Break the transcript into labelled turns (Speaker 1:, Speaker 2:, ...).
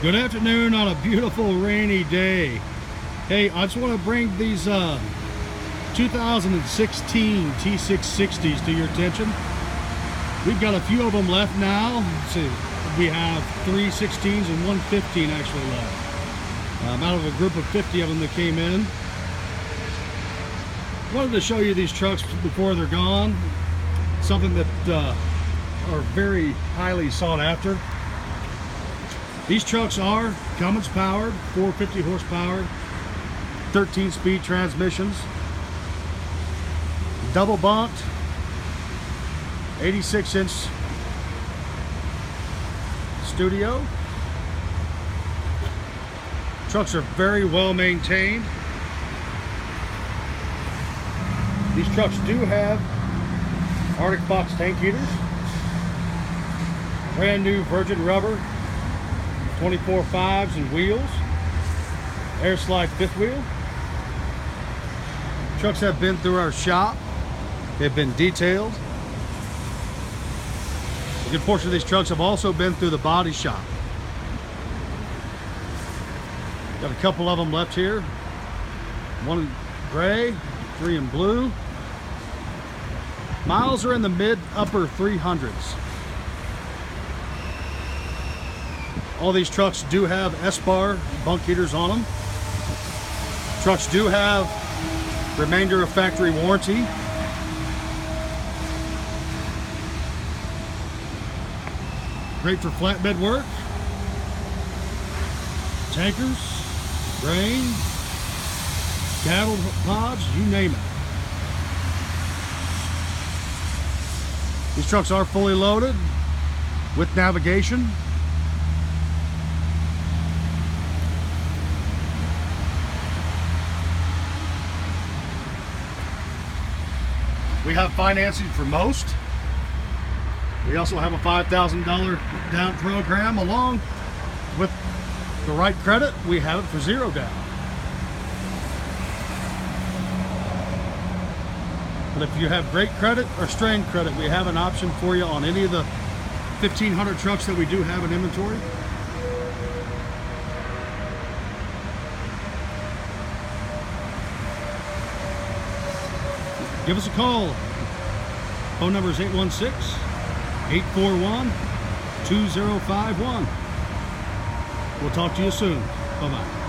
Speaker 1: Good afternoon on a beautiful rainy day. Hey, I just want to bring these 2016 T660's to your attention. We've got a few of them left now. Let's see, we have 3 16s and 1 15 actually left. Out of a group of 50 of them that came in. Wanted to show you these trucks before they're gone. Something that are very highly sought after. These trucks are Cummins powered, 450 horsepower, 13-speed transmissions, double bunked, 86-inch studio. Trucks are very well maintained. These trucks do have Arctic Box tank heaters, brand new virgin rubber 24/5s and wheels, air slide fifth wheel. Trucks have been through our shop. They've been detailed. A good portion of these trucks have also been through the body shop. Got a couple of them left here. One in gray, 3 in blue. Miles are in the mid-upper 300s. All these trucks do have S-bar bunk heaters on them. Trucks do have remainder of factory warranty. Great for flatbed work, tankers, grain, cattle pods, you name it. These trucks are fully loaded with navigation. We have financing for most. We also have a $5,000 down program. Along with the right credit, we have it for 0 down. But if you have great credit or strained credit, we have an option for you on any of the 1,500 trucks that we do have in inventory. Give us a call. Phone number is 816-841-2051. We'll talk to you soon. Bye-bye.